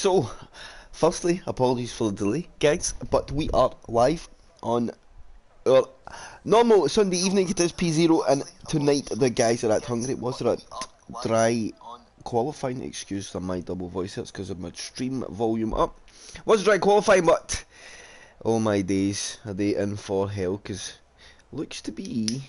So, firstly, apologies for the delay, guys, but we are live on our normal Sunday evening. It is P0, and tonight the guys are at Hungary. Was there a dry qualifying? Excuse for my double voice, that's because of my stream volume up. Was dry qualifying, but oh my days, are they in for hell? Because looks to be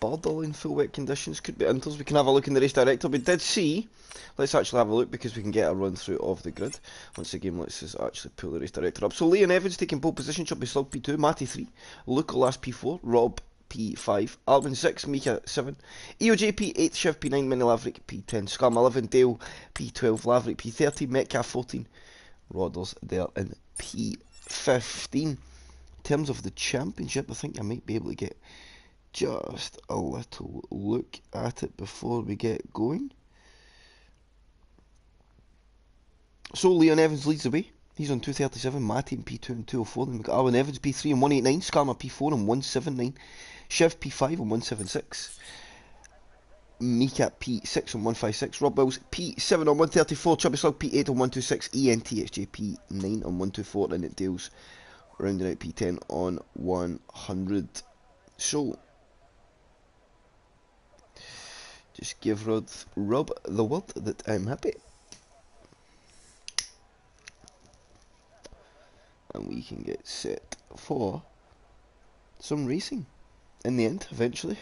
borderline full wet conditions. Could be inters. We can have a look in the race director. We did see. Let's actually have a look because we can get a run through of the grid. Once again, let's just actually pull the race director up. So Leon Evans taking pole position, Chubby Slug P2, Matty 3, Luca last P4, Rob P5, Alvin 6, Mika 7, EOJ P8, Shiv P9, Mini Laverick P10, Scum 11, Dale P12, Laverick P13, Metcalf 14, Rodders there in P15. In terms of the championship, I think I might be able to get just a little look at it before we get going. So Leon Evans leads the way. He's on 237, Matty in P2 and 204. Then we've got Alan Evans P3 and 189, Skarma P4 and 179, Shiv P5 and 176, Mika P6 and 156, Rob Wills P7 on 134, Chubby Slug P8 on 126, ENTHJ P9 on 124, and it deals rounding out P10 on 100. So just give Rob the word that I'm happy. And we can get set for some racing in the end, eventually.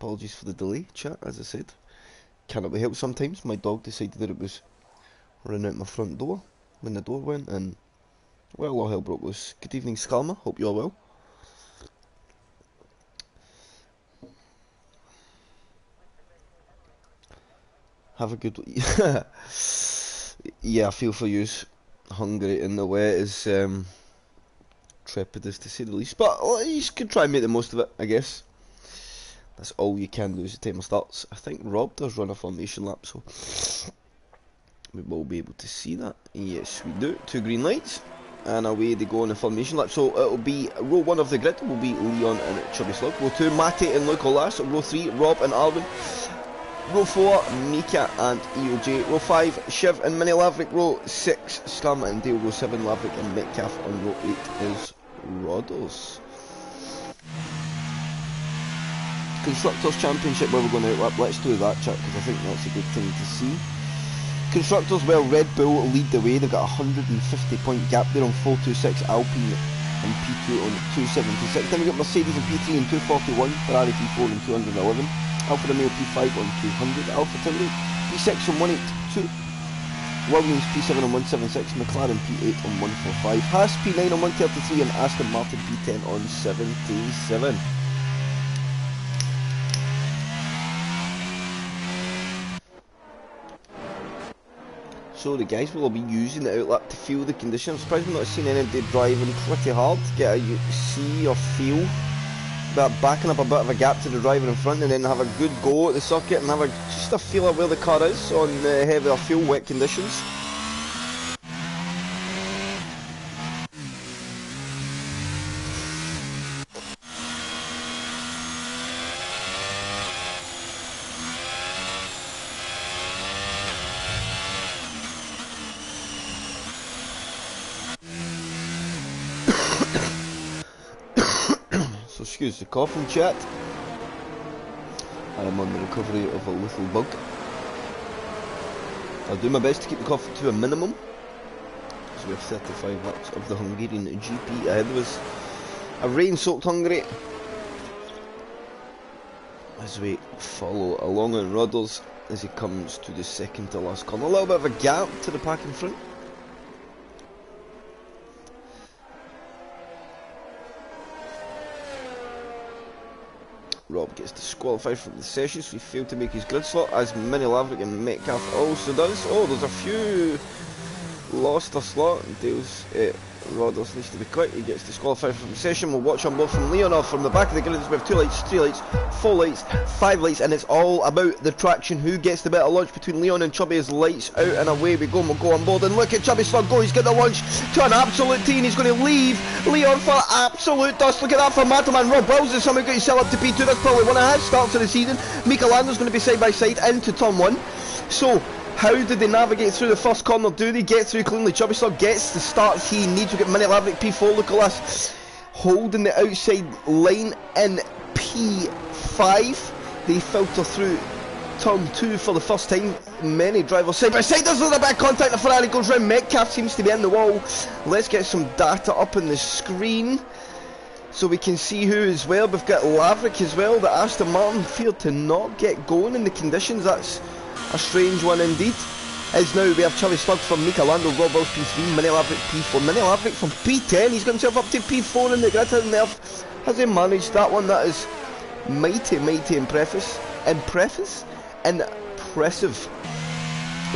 Apologies for the delay, chat, as I said. Cannot be helped sometimes. My dog decided that it was running out my front door when the door went, and well, all hell broke loose. Good evening, Skalma. Hope you're well. Have a good yeah, I feel for yous. Hungary in the wet is trepidous to say the least, but you could try and make the most of it, I guess. That's all you can do as the timer starts. I think Rob does run a formation lap, so we will be able to see that. Yes, we do. 2 green lights, and away they go on the formation lap. So it'll be row 1 of the grid will be Leon and Chubby Slug. Row 2, Matty and Luke last. Row 3, Rob and Alvin. Row 4, Mika and EOJ. Row 5, Shiv and Mini Laverick. Row 6, Scum and Dale. Row 7, Laverick and Metcalf. On row 8 is Rodders. Constructors Championship, where we're going to outlap. Let's do that, chat, because I think that's a good thing to see. Constructors, well, Red Bull lead the way. They've got a 150 point gap there on 426, Alpine and P2 on 276. Then we've got Mercedes and P3 and 241, Ferrari P4 and 211. Alfa Romeo P5 on 200, Alfa Tauri P6 on 182, Williams P7 on 176, McLaren P8 on 145, Haas P9 on 133, and Aston Martin P10 on 77. So the guys will be using the outlap to feel the conditions. I'm surprised we've not seen anybody driving pretty hard to get a see or feel. But backing up a bit of a gap to the driver in front, and then have a good go at the circuit and have just a feel of where the car is on heavy or fuel wet conditions. Excuse the coughing, chat. I am on the recovery of a little bug. I'll do my best to keep the cough to a minimum. So we have 35 laps of the Hungarian GP ahead of us. A rain-soaked Hungary as we follow along on Rodders as he comes to the second to last corner. A little bit of a gap to the pack in front. Rob gets disqualified from the session, so he failed to make his grid slot, as Mini Laverick and Metcalf also does. Oh, there's a few lost a slot. Dale's Rodders needs to be quick. He gets disqualified from the session. We'll watch on both from Leonov from the back of the grid. We have 2 lights, 3 lights, 4 lights, 5 lights, and it's all about the traction. Who gets the better launch between Leon and Chubby? As lights out and away we go. And we'll go on board and look at Chubby Slug go. He's got the launch to an absolute tee, and he's going to leave Leon for absolute dust. Look at that for Mataman. Rob Wells has somehow got himself up to P2. That's probably one of his starts of the season. Mika Lander's going to be side by side into turn 1. So How did they navigate through the first corner? Do they get through cleanly? Chubby Slug gets the start he needs. We get Mini Laverick P4. Look at this. Holding the outside line in P5. They filter through turn 2 for the first time. Many drivers side by side. There's a little bit of contact. The Ferrari goes round. Metcalf seems to be in the wall. Let's get some data up on the screen so we can see who as well. We've got Laverick as well. The Aston Martin feared to not get going in the conditions. That's a strange one indeed. As now we have Chubby Slug from Mika Lando, Rob Wells P3, Mini Laverick P4, Mini Laverick from P10. He's got himself up to P4 in the grid. Has he managed that one? That is mighty impressive.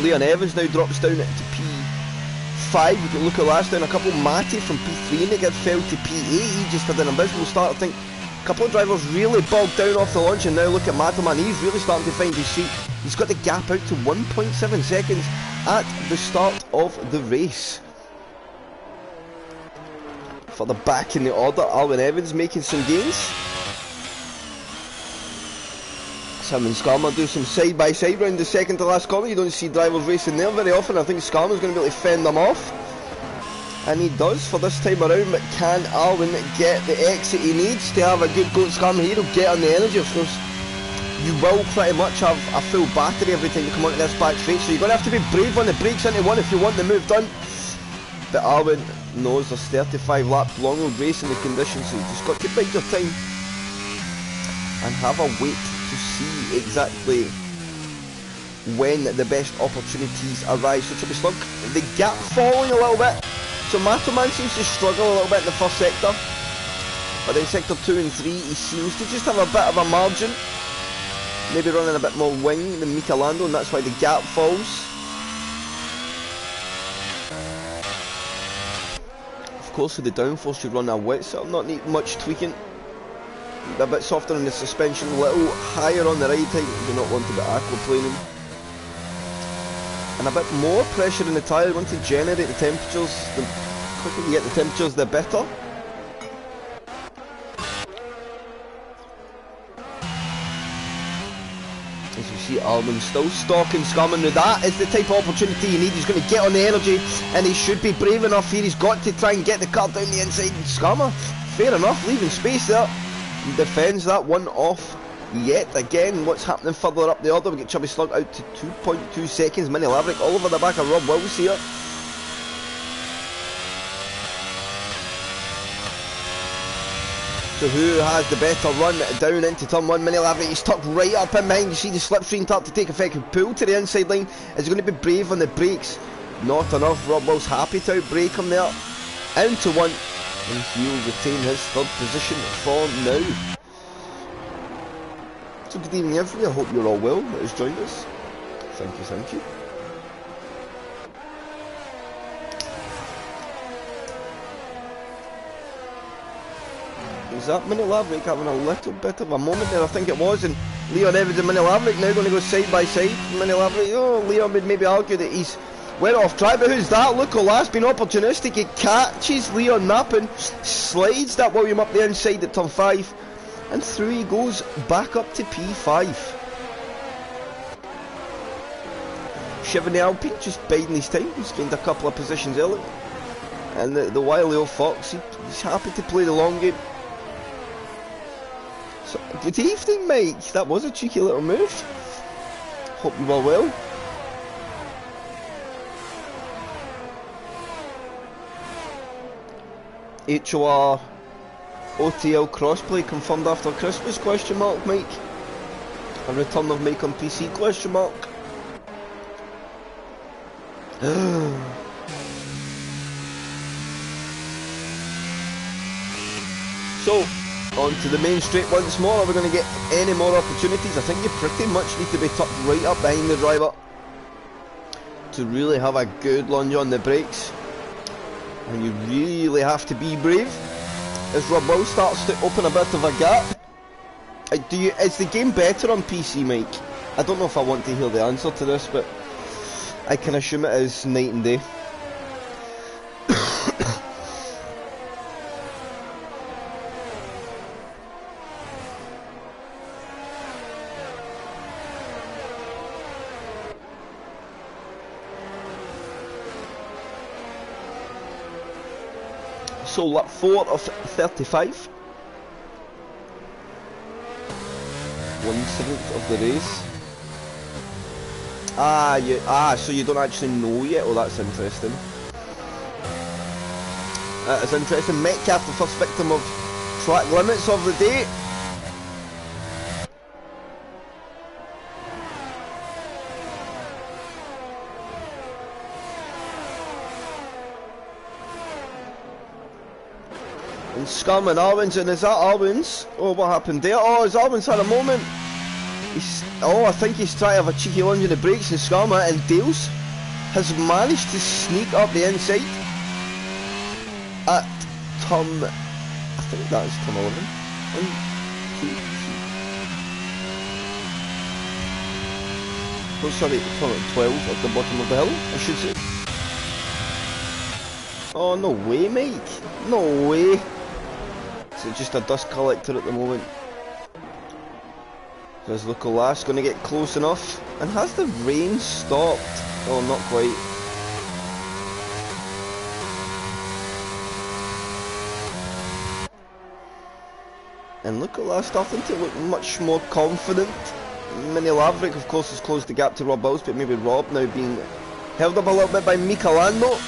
Leon Evans now drops down to P5. We can look at last down a couple. Matty from P3 and they get fell to P8. He just had an abysmal start. I think a couple of drivers really bogged down off the launch, and now look at Matterman. He's really starting to find his seat. He's got the gap out to 1.7 seconds at the start of the race. For the back in the order, Alwyn Evans making some gains. Sam and Skarma do some side by side round the second to last corner. You don't see drivers racing there very often. I think Skarma's going to be able to fend them off. And he does for this time around, but can Alwyn get the exit he needs to have a good go at Skarma here? He'll get on the energy, of course. You will pretty much have a full battery every time you come onto this back straight, so you're going to have to be brave on the brakes into one if you want the move done. But Alwyn knows there's 35 laps long old race in the conditions, so you just got to bide your time and have a wait to see exactly when the best opportunities arise. So Chubby Slug, the gap falling a little bit. So Matterman seems to struggle a little bit in the first sector, but in sector 2 and 3 he seems to just have a bit of a margin. Maybe running a bit more wing than Mika Lando, and that's why the gap falls. Of course, with the downforce you run a wet, so not need much tweaking. A bit softer on the suspension, a little higher on the ride height. You do not want to be aquaplaning. And a bit more pressure in the tyre. You want to generate the temperatures. The quicker you get the temperatures, the better. As you see, Alwyn still stalking Skarman. Now that is the type of opportunity you need. He's going to get on the energy, and he should be brave enough here. He's got to try and get the car down the inside. Skarman, fair enough, leaving space there. He defends that one off yet again. What's happening further up the order? We get Chubby Slug out to 2.2 seconds. Mini Laverick all over the back of Rob Wills here. So who has the better run down into turn 1? Mini Laverick, he's tucked right up in behind. You see the slipstream start to take effect and pull to the inside line. Is he going to be brave on the brakes? Not enough. Rob Wills happy to outbrake him there. Into one. And he'll retain his third position for now. So good evening everybody, I hope you're all well that has joined us. Thank you. Was that Mini Laverick having a little bit of a moment there? I think it was, and Leon Evans and Mini Laverick now going to go side by side. Mini Laverick, Leon would maybe argue that he's went off track, but who's that? Look, Ola's been opportunistic. He catches Leon napping, slides that William up the inside at turn 5, and through he goes back up to P5. Shivan the Alpine just biding his time. He's gained a couple of positions early, and the wily old fox, he's happy to play the long game. So, good evening, Mike. That was a cheeky little move. Hope you all well. HOR OTL crossplay confirmed after Christmas, question mark, Mike. A return of Mike on PC, question mark. So, on to the main straight once more. Are we going to get any more opportunities? I think you pretty much need to be tucked right up behind the driver to really have a good lunge on the brakes. And you really have to be brave as Rob Wills starts to open a bit of a gap. Is the game better on PC, Mike? I don't know if I want to hear the answer to this, but I can assume it is night and day. So lap 4 of 35. 1/7 of the race. So you don't actually know yet? Oh, that's interesting. That is interesting. Metcalf, the first victim of track limits of the day. And Scarman Arwins, and is that Arwins? Oh, what happened there? Oh, has Arwins had a moment? I think he's trying to have a cheeky lunge in the brakes, and Scarma, and Dales has managed to sneak up the inside at turn, I think that's turn 11. 1, 2, 3. Oh, sorry, turn 12 at the bottom of the hill, I should say. Oh, no way, Mike. No way. Is it just a dust collector at the moment? Is Nicolas going to get close enough? And has the rain stopped? Oh, not quite. And Nicolas starting to look much more confident. Mini Laverick, of course, has closed the gap to Rob Bowles, but maybe Rob now being held up a little bit by Michelando.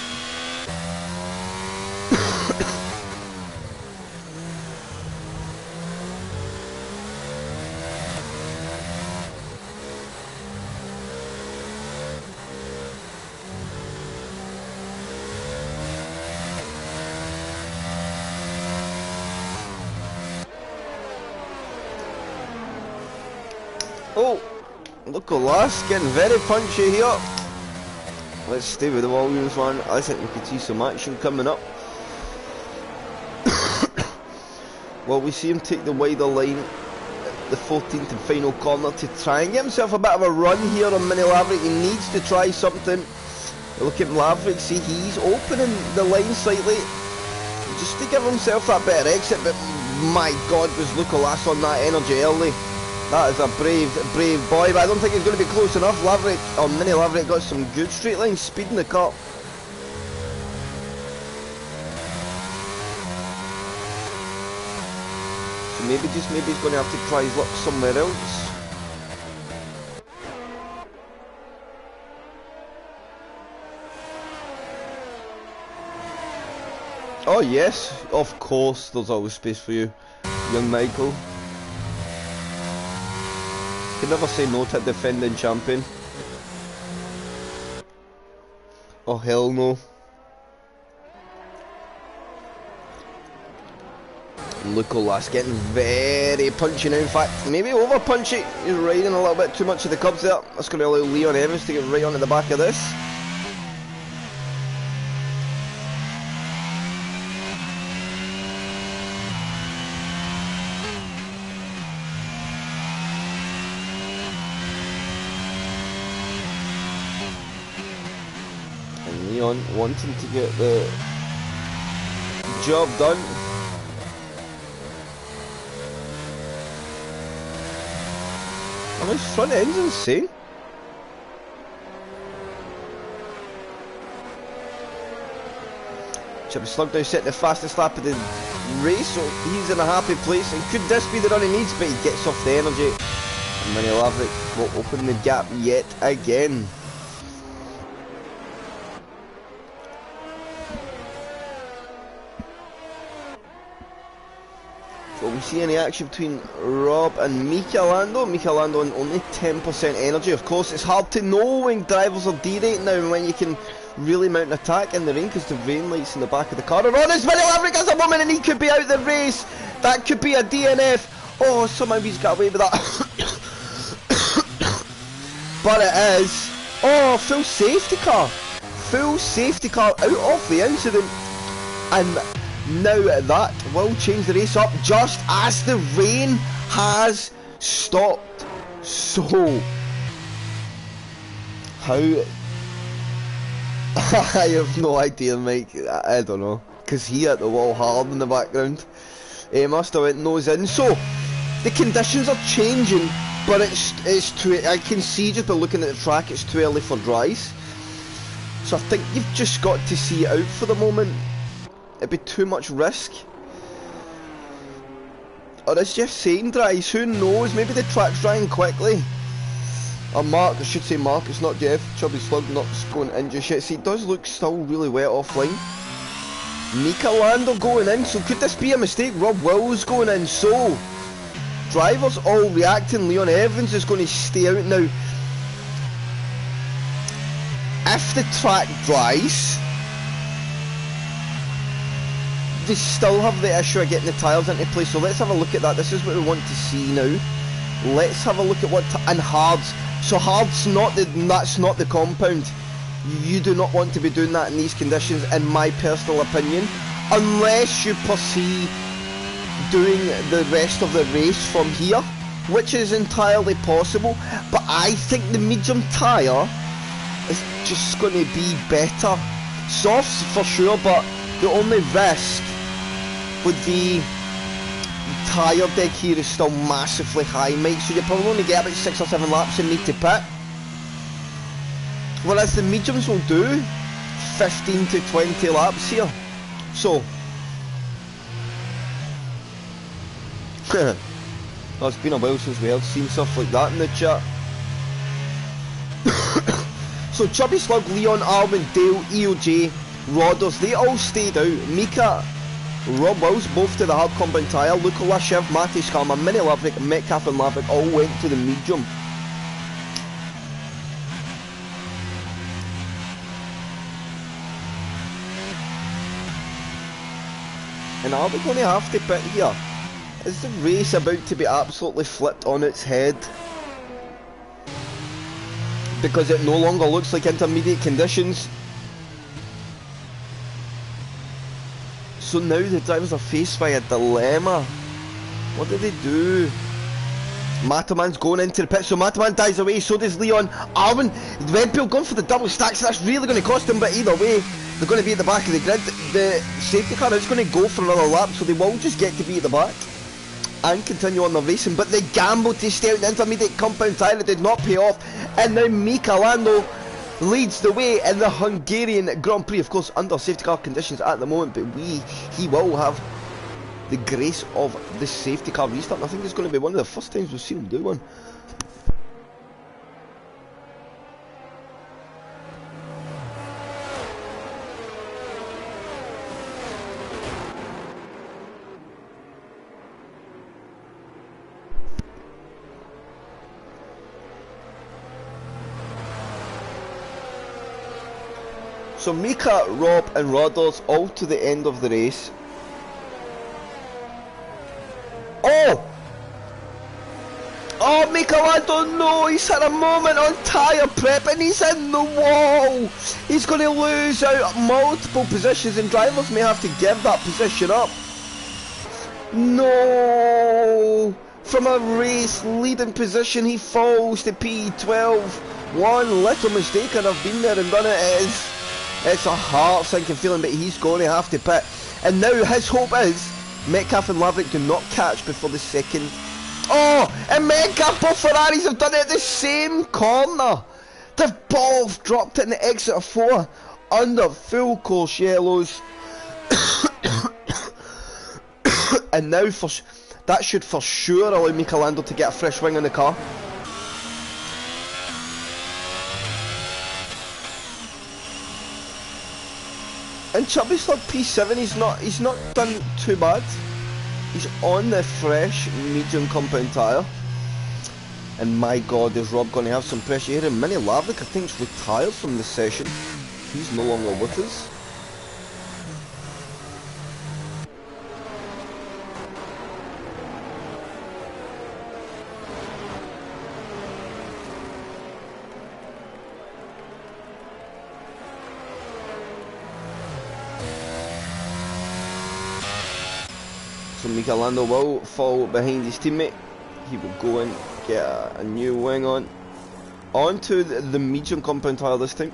Oh, Nicolas getting very punchy here. Let's stay with the Williams one. I think we could see some action coming up. Well, we see him take the wider line at the 14th and final corner to try and get himself a bit of a run here on Mini Laverick. He needs to try something. Look at Laverick, see he's opening the line slightly just to give himself that better exit, but my God, was Nicolas on that energy early. That is a brave boy, but I don't think he's going to be close enough. Laverick, or Mini Laverick, got some good straight line speed in the car. So maybe he's going to have to try his luck somewhere else. Oh yes, of course, there's always space for you, young Michael. Can never say no to a defending champion. Oh hell no. Nicolas getting very punchy now, in fact maybe over punchy. He's riding a little bit too much of the curbs there. That's going to allow Leon Evans to get right onto the back of this. Leon wanting to get the job done. And his front end's insane. Chip Slug now setting the fastest lap of the race, so he's in a happy place. And could this be the run he needs? But he gets off the energy. And Mini Laverick will open the gap yet again. Will we see any action between Rob and Michelando? Michelando on only 10% energy. Of course, it's hard to know when drivers are derating now and when you can really mount an attack in the rain because the rain lights in the back of the car are on. It's Mini Laverick has a moment and he could be out the race. That could be a DNF. Oh, somehow he's got away with that. But it is. Oh, full safety car. Full safety car out of the incident. And now that will change the race up just as the rain has stopped. So, how? I have no idea, Mike. I don't know, because he hit the wall hard in the background. He must have went nose in. So, the conditions are changing, but it's too. I can see just by looking at the track, it's too early for dries. So I think you've just got to see it out for the moment. It'd be too much risk. Or is Jeff saying dries? Who knows? Maybe the track's drying quickly. Or Mark, I should say Mark, it's not Jeff. Chubby Slug not going in just yet. See, it does look still really wet offline. Mika Lando going in, so could this be a mistake? Rob Wills going in, so drivers all reacting. Leon Evans is going to stay out now. If the track dries, they still have the issue of getting the tyres into place, so let's have a look at that. This is what we want to see now. Let's have a look at what, and hards. So hards, that's not the compound. You do not want to be doing that in these conditions, in my personal opinion, unless you pursue doing the rest of the race from here, which is entirely possible. But I think the medium tyre is just going to be better. Softs for sure, but the only risk with the tyre deck here is still massively high, Mike, so you're probably going to get about 6 or 7 laps and need to pit. Whereas the mediums will do 15 to 20 laps here. So oh, it's been a while since we have seen stuff like that in the chat. So Chubby Slug, Leon, Alvin, Dale, EOJ, Rodders, they all stayed out. Mika, Rob Wills both to the hard compound tyre. Luca Lashev, Matty Skarma, Mini Laverick, Metcalf and Laverick all went to the medium. And are we going to have to pit here? Is the race about to be absolutely flipped on its head? Because it no longer looks like intermediate conditions. So now the drivers are faced by a dilemma. What do they do? Mataman's going into the pit, so Mataman dies away, so does Leon. Arvin, Red Bull going for the double stack, so that's really going to cost him, but either way, they're going to be at the back of the grid. The safety car is going to go for another lap, so they will just get to be at the back and continue on the racing. But the gamble to stay out in the intermediate compound tyre did not pay off, and now Mika Lando leads the way in the Hungarian Grand Prix, of course under safety car conditions at the moment, but he will have the grace of the safety car restart, and I think it's going to be one of the first times we'll see him do one. So Mika, Rob and Rodders all to the end of the race. Oh, Mika Lando, no, he's had a moment on tyre prep and he's in the wall. He's going to lose out multiple positions and drivers may have to give that position up. No, from a race leading position he falls to P12. One little mistake and I've been there and done it. It's a heart-sinking feeling, but he's going to have to pit. And now his hope is Metcalf and Laverick do not catch before the second. Oh, and Metcalf, both Ferraris have done it at the same corner. They've both dropped it in the exit of 4 under full course yellows. And now that should for sure allow Mika Lando to get a fresh wing on the car. And Chubby Slug P7, he's not done too bad. He's on the fresh medium compound tyre. And my god, is Rob going to have some pressure here? And Mini Laverick, I think, is retired from the session. He's no longer with us. So Mika Lando will fall behind his teammate. He will go in, get a new wing on. Onto the medium compound tyre this time.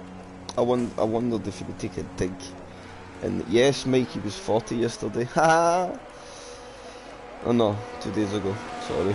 I wondered if he would take a dig. And yes, Mike, he was 40 yesterday. Ha! Oh no, 2 days ago. Sorry.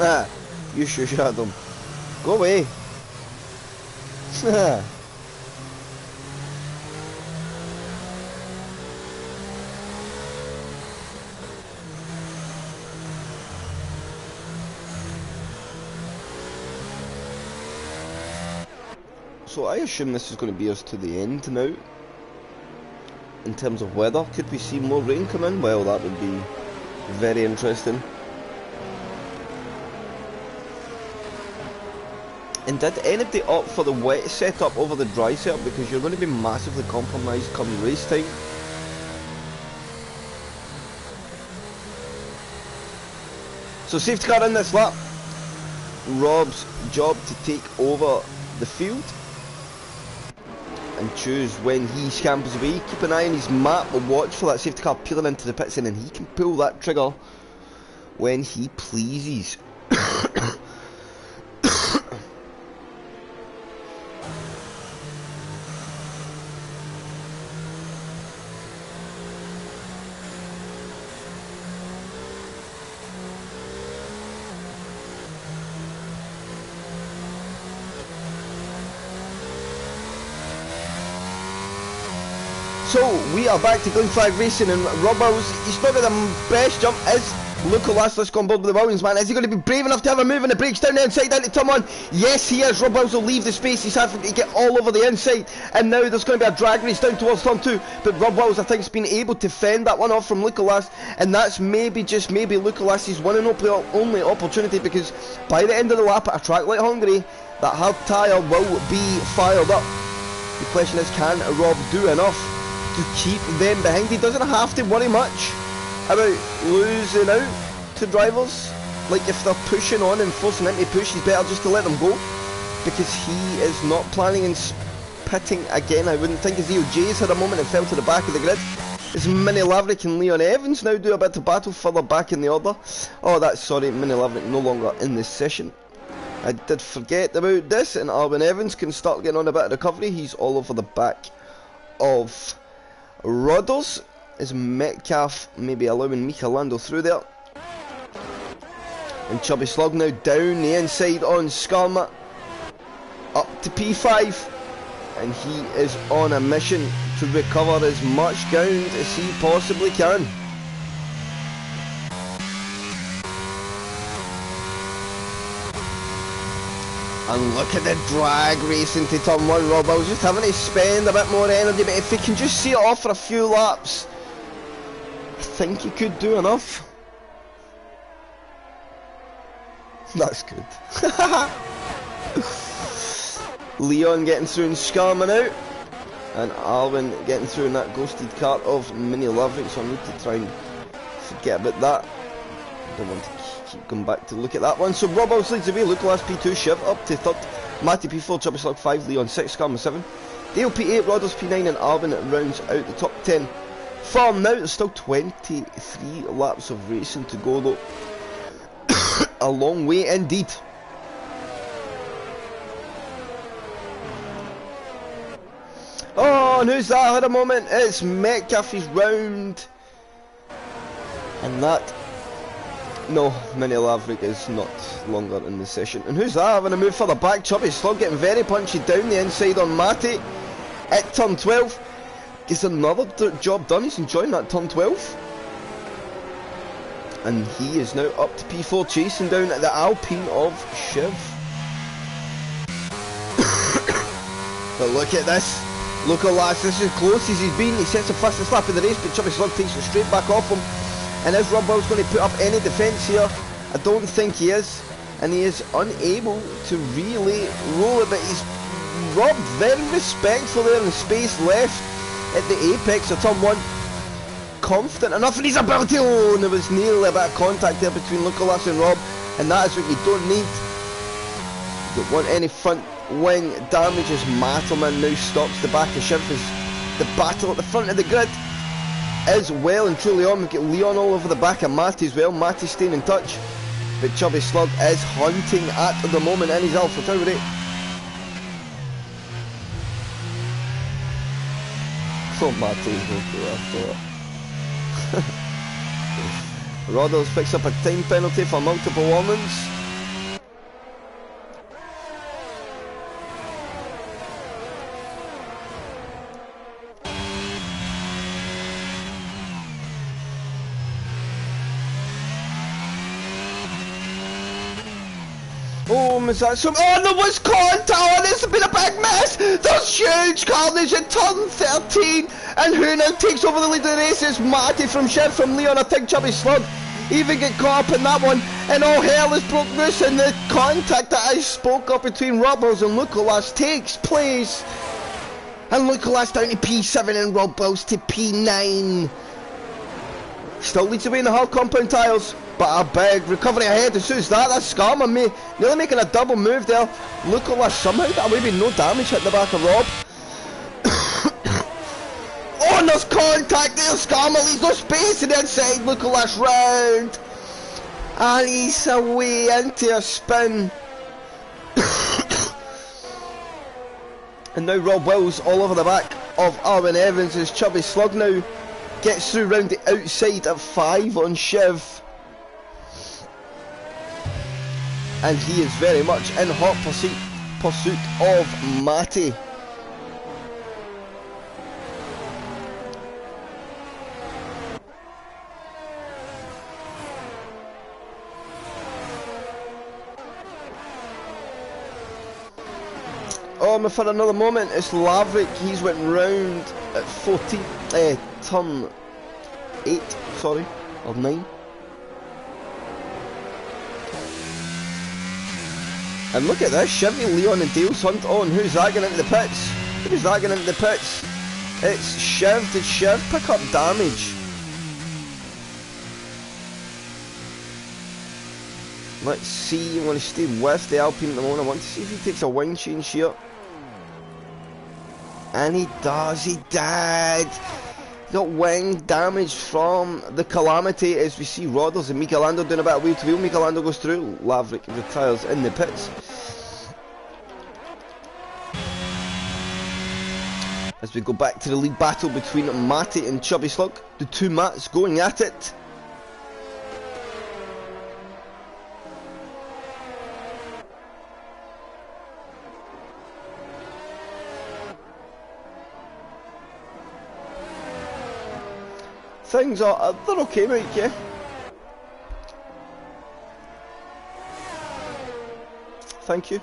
Ah, you shush at them. Go away. So I assume this is going to be us to the end now. In terms of weather, could we see more rain come in? Well, that would be very interesting. And did anybody opt for the wet setup over the dry setup? Because you're going to be massively compromised come race time. So safety car in this lap. Rob's job to take over the field and choose when he scampers away. Keep an eye on his map, but watch for that safety car peeling into the pits, and then he can pull that trigger when he pleases. So we are back to Glenflag Racing, and Rob Wills, he's not got the best jump. Is Luca Laslis gone board with the Williams, man? Is he going to be brave enough to have a move on the brakes down the inside down to turn one? Yes, he is. Rob Wills will leave the space he's had to get all over the inside, and now there's going to be a drag race down towards turn two. But Rob Wills, I think, has been able to fend that one off from Luca Lass, and that's maybe, just maybe, Luca Lass's one and only opportunity, because by the end of the lap at a track like Hungary, that hard tyre will be fired up. The question is, can Rob do enough to keep them behind? He doesn't have to worry much about losing out to drivers. Like, if they're pushing on and forcing him to push, he's better just to let them go, because he is not planning on pitting again. I wouldn't think. As EOJ's had a moment and fell to the back of the grid. As Mini Laverick and Leon Evans now do a bit of battle further back in the order. Oh, that's sorry, Mini Laverick no longer in this session. I did forget about this, and Arwin Evans can start getting on a bit of recovery. He's all over the back of Rodders. Is Metcalf maybe allowing Mika Lando through there? And Chubby Slug now down the inside on Skarma, up to P5, and he is on a mission to recover as much ground as he possibly can. And look at the drag race into turn one. Rob, I was just having to spend a bit more energy, but if he can just see it off for a few laps, I think he could do enough. That's good. Leon getting through and Skarman out, and Alvin getting through in that ghosted cart of Mini Laverick, so I need to try and forget about that. I don't want to keep going back to look at that one. So Rob Wills leads the way. Luke last P2, Shiv up to third, Matty P4, Chubby Slug 5, Leon 6, Skarma 7, Dale P8, Rodders P9, and Alvin rounds out the top 10. From now, there's still 23 laps of racing to go though. A long way indeed. Oh, and who's that at the moment? It's Metcalf's round. And that... No, Mini Laverick is not longer in the session. And who's that having a move further back? Chubby Slug getting very punchy down the inside on Matty at turn 12. Gets another job done. He's enjoying that turn 12. And he is now up to P4, chasing down at the Alpine of Shiv. But look at this. Look at Lass, this is as close as he's been. He sets the fastest lap of the race, but Chubby Slug takes it straight back off him. And is Rob Wills going to put up any defence here? I don't think he is. And he is unable to really roll it, but he's Rob very respectful there in space left at the apex of turn 1. Confident enough in his ability. Oh, and there was nearly a bit of contact there between Lucalas and Rob, and that is what you don't need. You don't want any front wing damage as Matterman now stops the back of Shiv as the battle at the front of the grid is well and truly on. We've got Leon all over the back of Matty as well. Matty staying in touch, but Chubby Slug is hunting at the moment in his Alpha Tauri. Oh, Matty's okay after that. Rodders picks up a time penalty for multiple warnings. Oh, is that some? Oh, there was contact. Oh, this has been a big mess. There's huge carnage at turn 13, and who now takes over the lead of the race? It's Matty from Shiv from Leon. I think Chubby Slug even get caught up in that one, and all hell is broke loose, and the contact that I spoke of between Robles and Lukolas takes place, and Lukolas down to P7 and Robles to P9. Still leads away in the hard compound tyres, but a big recovery ahead. As soon as that's Skarma nearly making a double move there. Lukolas somehow got away with no damage hitting the back of Rob. Oh, and there's contact there. Skarma leaves no space in the inside. Lukolas round, and he's away into a spin. And now Rob Wills all over the back of Arwen Evans as Chubby Slug now gets through round the outside at 5 on Shiv. And he is very much in hot pursuit of Matty. Oh, for another moment, it's Laverick. He's went round at 14, turn 8, sorry, or 9. And look at this, Chevy, Leon and Dale's Hunt on. Who's that going into the pits? Who's that going into the pits? It's Shiv. Did Shiv pick up damage? Let's see, I'm going to stay with the Alpine at the moment. I want to see if he takes a wing change here. And he does, he did! Got wing damage from the Calamity as we see Rodders and Michelando doing a bit of wheel to wheel. Michelando goes through, Laverick retires in the pits. As we go back to the league battle between Matty and Chubby Slug, the two Matts going at it. Things are, they're okay, mate, yeah. Thank you.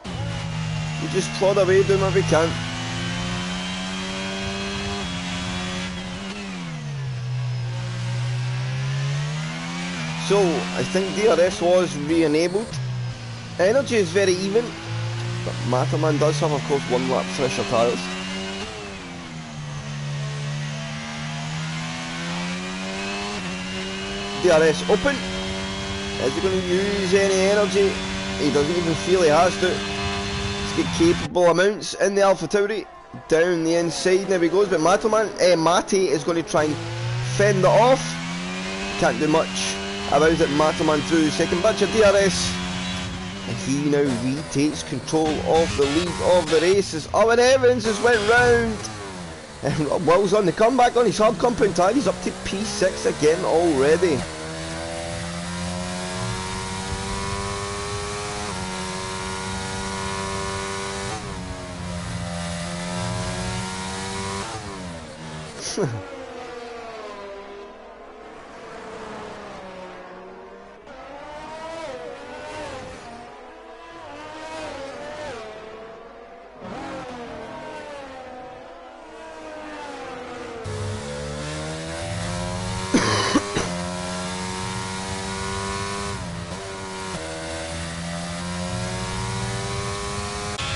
We just plod away doing what we can. So, I think DRS was re-enabled. Energy is very even, but Matterman does have, of course, one lap fresher tyres. DRS open. Is he going to use any energy? He doesn't even feel he has to. He's got capable amounts in the AlphaTauri. Down the inside, there he goes. But Matty is going to try and fend it off. Can't do much about it. Matterman through second batch of DRS. And he now retakes control of the lead of the race as Owen Evans has went round. And Rob Wills on the comeback on his hard compound tyre. He's up to P6 again already.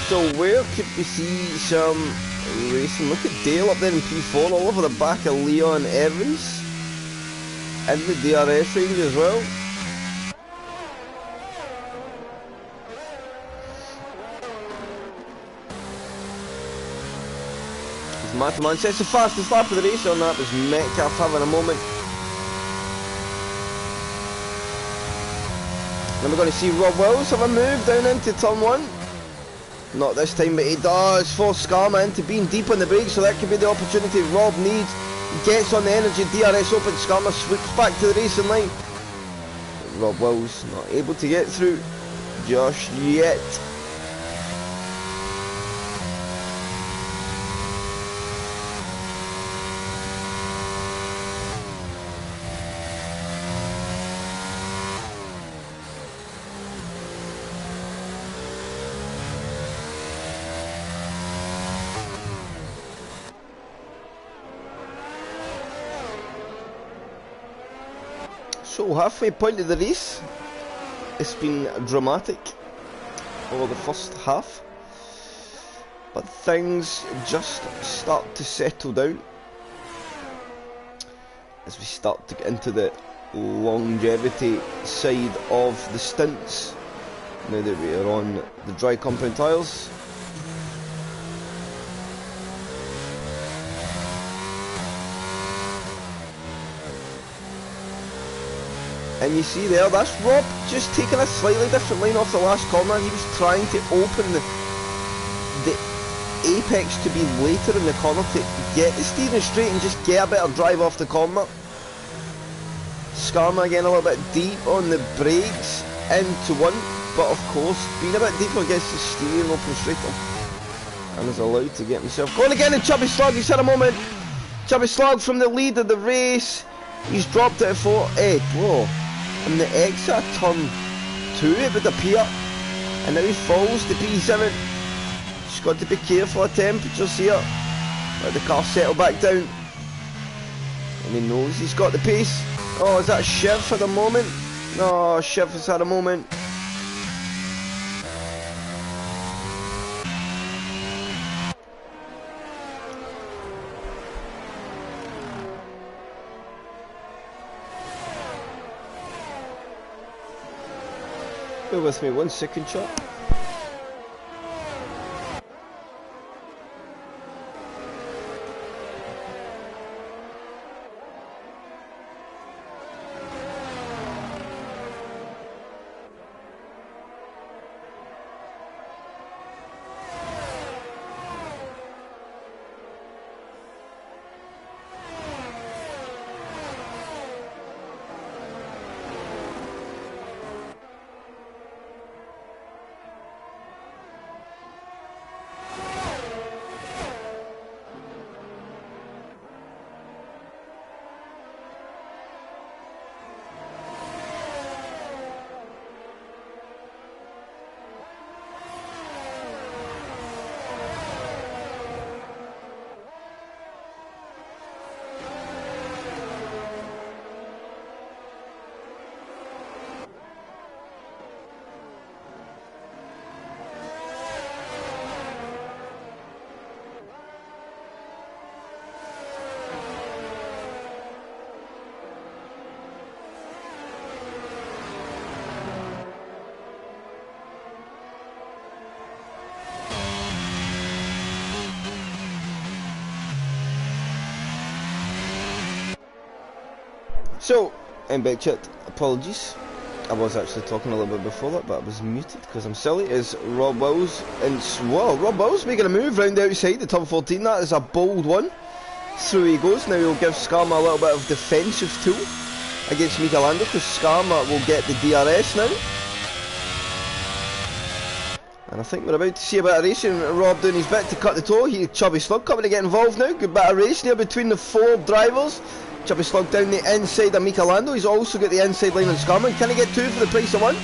So where could we see some racing? Look at Dale up there in P4 all over the back of Leon Evans. And the DRS range as well. Matterman sets the fastest lap of the race on that was Metcalf having a moment. Then we're going to see Rob Wills have a move down into turn 1. Not this time, but he does force Skarma into being deep on the brakes, so that could be the opportunity Rob needs. He gets on the energy, DRS open, Skarma swoops back to the racing line. Rob Wills not able to get through just yet. So halfway point of the race, it's been dramatic over the first half, but things just start to settle down as we start to get into the longevity side of the stints, now that we are on the dry compound tyres. And you see there, that's Rob just taking a slightly different line off the last corner. He was trying to open the apex to be later in the corner to get the steering straight and just get a better drive off the corner. Skarma again a little bit deep on the brakes into one, but of course being a bit deeper gets the steering open straighter and is allowed to get himself going again. And Chubby Slug, he's had a moment. Chubby Slug from the lead of the race, he's dropped it for whoa. And the exit of turn 2 it would appear, and now he falls to P7. Just got to be careful of temperatures here. Let the car settle back down. And he knows he's got the pace. Oh, is that Shiv for the moment? No, Shiv has had a moment. Bear with me 1 second, chat. So, back chat, apologies. I was actually talking a little bit before that, but I was muted because I'm silly. Is Rob Wills, and well, Rob Wills making a move round the outside the top 14. That is a bold one. Through he goes. Now he'll give Skarma a little bit of defensive tool against Michelando, because Skarma will get the DRS now. And I think we're about to see a bit of racing. Rob doing his bit to cut the toe. Here, Chubby Slug coming to get involved now. Good bit of racing here between the 4 drivers. Chubby Slug down the inside of Michelando. He's also got the inside line on Skarman. Can he get 2 for the price of 1?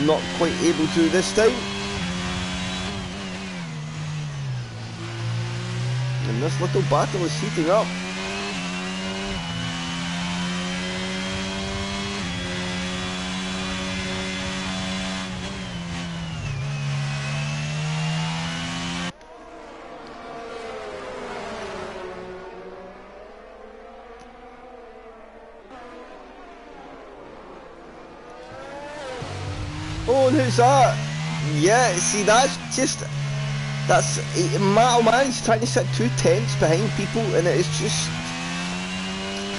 Not quite able to this time. And this little battle is heating up. Oh, and who's that? Yeah, see, that's Matt O'Malley's trying to sit 2 tenths behind people, and it is just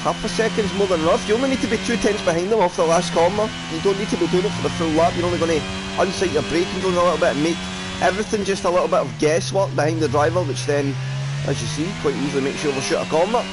half a second's more than enough. You only need to be 2 tenths behind them off the last corner. You don't need to be doing it for the full lap. You're only going to unsight your braking a little bit and make everything just a little bit of guesswork behind the driver, which then, as you see, quite easily makes you overshoot a corner.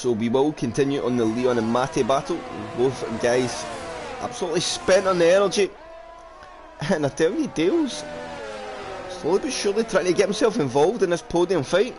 So we will continue on the Leon and Mate battle. Both guys absolutely spent on the energy. And I tell you, Dale's slowly but surely trying to get himself involved in this podium fight.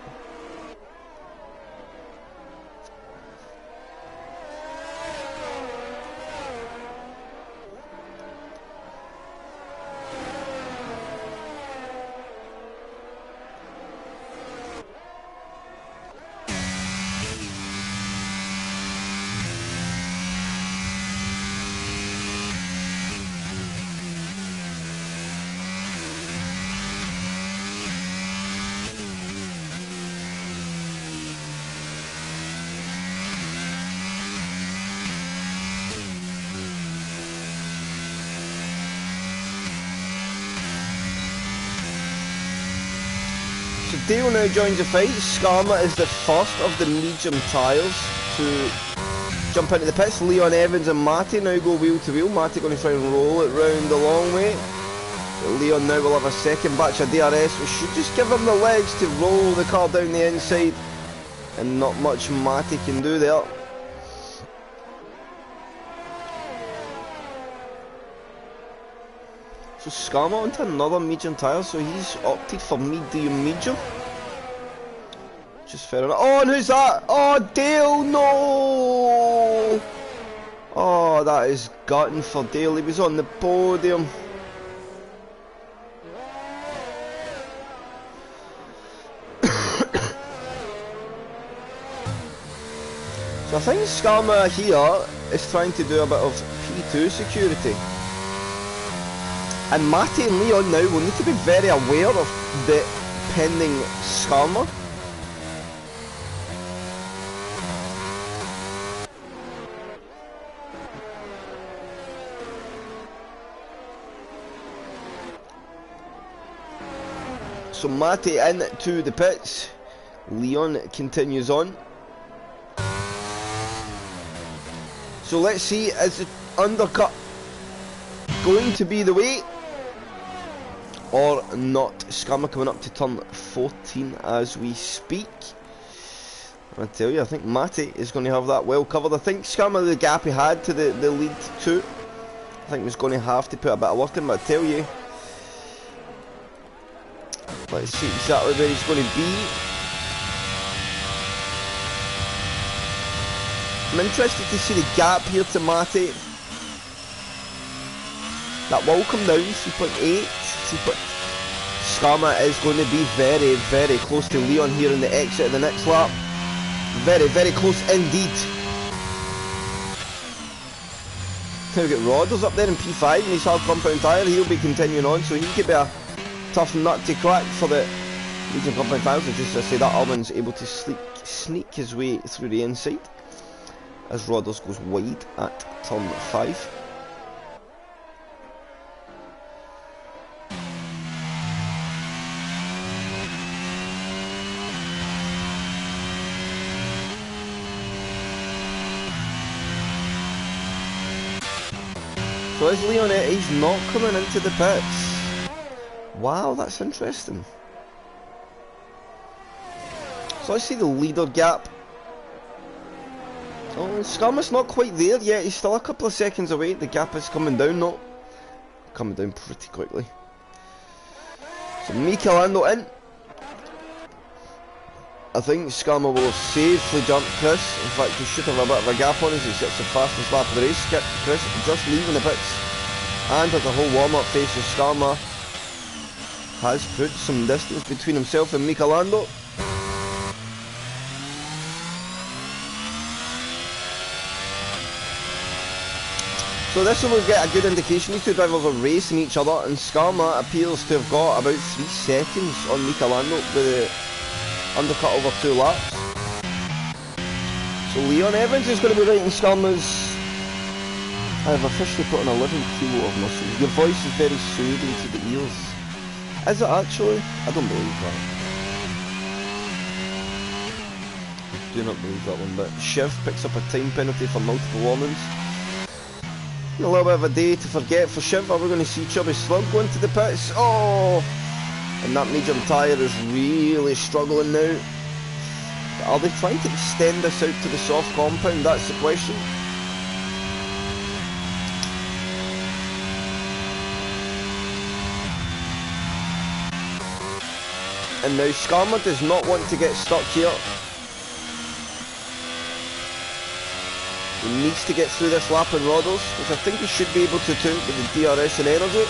Dale now joins the fight. Skarma is the first of the medium tyres to jump into the pits. Leon Evans and Matty now go wheel to wheel. Matty going to try and roll it round the long way. So Leon now will have a second batch of DRS, which should just give him the legs to roll the car down the inside, and not much Matty can do there. So Skarma onto another medium tyre, so he's opted for medium. Just fair enough. Oh, and who's that? Oh, Dale, no! Oh, that is gutting for Dale. He was on the podium. So I think Skarma here is trying to do a bit of P2 security. And Matty and Leon now will need to be very aware of the pending Skarma. So Matty into the pits. Leon continues on. So let's see, is the undercut going to be the way or not? Skarma coming up to turn 14 as we speak. I tell you, I think Matty is going to have that well covered. I think Skarma, the gap he had to the lead 2, I think was going to have to put a bit of work in, but I tell you, let's see exactly where he's going to be. I'm interested to see the gap here to Matty. That will come down, 3.8. Skarma is going to be very, very close to Leon here in the exit of the next lap. Very, very close indeed. Now we've got Rodders up there in P5 and his hard compound tyre. He'll be continuing on, so he could be a tough nut to crack for the medium compound tyres. Just to say that Alman's able to sneak his way through the inside as Rodders goes wide at turn 5. So is Leon, he's not coming into the pits. Wow, that's interesting. So I see the leader gap. Oh, Skarma's not quite there yet, he's still a couple of seconds away. The gap is coming down, no? Coming down pretty quickly. So Michelando in. I think Skarma will have safely jumped Chris. In fact, he should have a bit of a gap on as he sits the fastest lap of the race. Chris just leaving the pits. And as the whole warm-up phase of Skarma has put some distance between himself and Michelando. So this one will get a good indication. These two drivers are racing each other, and Skarma appears to have got about 3 seconds on Michelando with the undercut over 2 laps. So Leon Evans is going to be right in Skarma's. I have officially put on 11 kilo of muscle. Your voice is very soothing to the ears. Is it actually? I don't believe that. I do not believe that one, but Shiv picks up a time penalty for multiple warnings. A little bit of a day to forget for Shiv. Are we going to see Chubby Slug go into the pits? Oh! And that medium tyre is really struggling now. Are they trying to extend this out to the soft compound? That's the question. And now Skarma does not want to get stuck here. He needs to get through this lap in Roddles, which I think he should be able to do with the DRS and energy.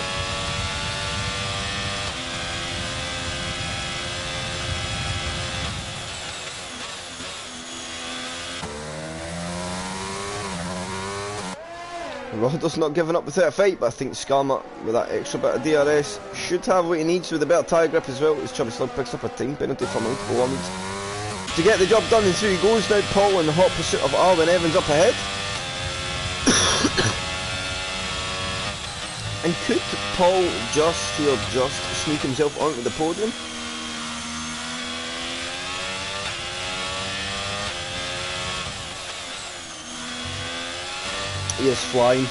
Roddles not giving up without a fight, but I think Skarma, with that extra bit of DRS, should have what he needs with a better tyre grip as well, as Chubby Slug picks up a time penalty for multiple warnings. To get the job done, and through he goes now. Paul in the hot pursuit of Arwen Evans up ahead. And could Paul just sneak himself onto the podium? He is flying.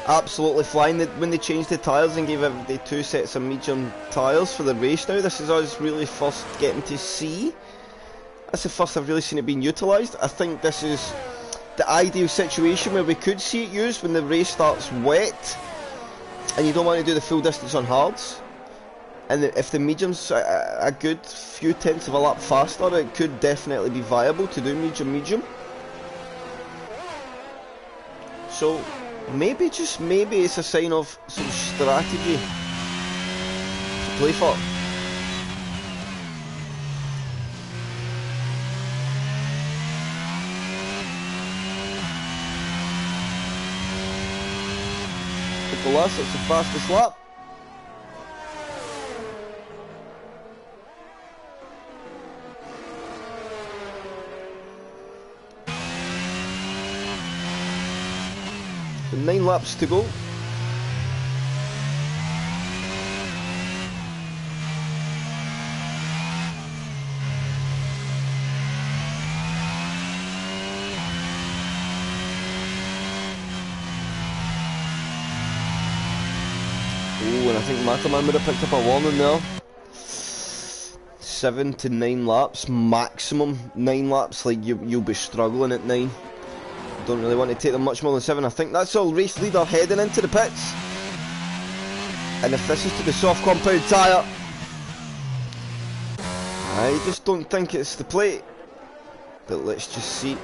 Absolutely flying. When they changed the tyres and gave everybody 2 sets of medium tyres for the race now, this is us really first getting to see. That's the first I've really seen it being utilised. I think this is the ideal situation where we could see it used when the race starts wet and you don't want to do the full distance on hards. And if the medium's a good few tenths of a lap faster, it could definitely be viable to do medium. So maybe, just maybe, it's a sign of some strategy to play for. Nicolas, that's the fastest lap. And 9 laps to go. Oh, and I think Mataman would have picked up a warning there. 7 to 9 laps, maximum 9 laps. Like you'll be struggling at 9. Don't really want to take them much more than 7. I think that's all race leader heading into the pits. And if this is to the soft compound tyre, I just don't think it's the plate. But let's just see.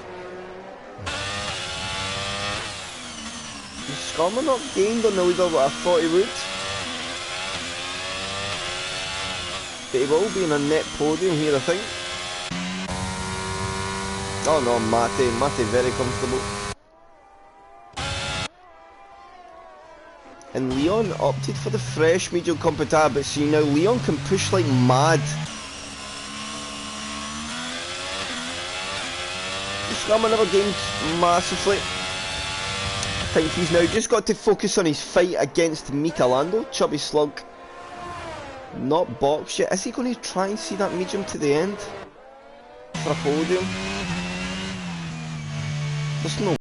Has Skarma not gained on the leader what I thought he would? But he will be in a net podium here, I think. Oh no, Mate very comfortable. And Leon opted for the fresh medium compound tyre, but see now Leon can push like mad. Skarma never gained massively. I think he's now just got to focus on his fight against Michelando. Chubby Slug not boxed yet. Is he going to try and see that medium to the end for a podium? There's no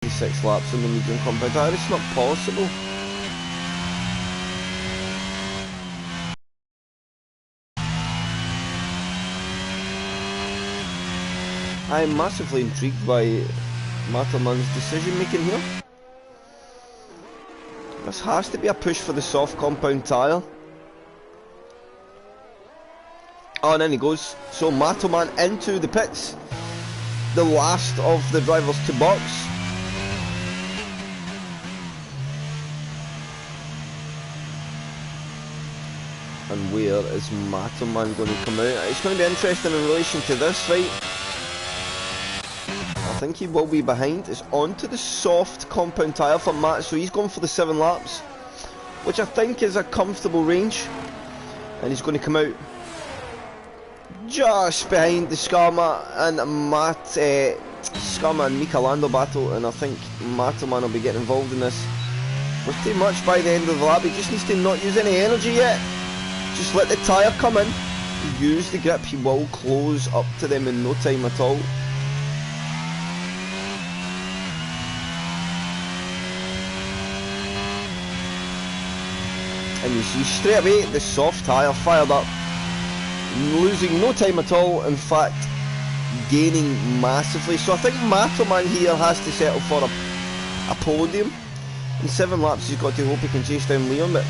6 laps on the medium compound tyre, it's not possible. I'm massively intrigued by Matterman's decision making here. This has to be a push for the soft compound tyre. Oh, and then he goes. So Matterman into the pits. The last of the drivers to box. And where is Matterman going to come out? It's going to be interesting in relation to this fight. I think he will be behind. It's onto the soft compound tyre for Matt, so he's going for the 7 laps, which I think is a comfortable range. And he's going to come out just behind the Skarma and Skarma and Michelando battle, and I think Matterman will be getting involved in this pretty much by the end of the lap. He just needs to not use any energy yet. Just let the tyre come in, use the grip, he will close up to them in no time at all. And you see straight away the soft tyre fired up. losing no time at all, in fact gaining massively. So I think Matoman here has to settle for a podium. In 7 laps he's got to hope he can chase down Leon, but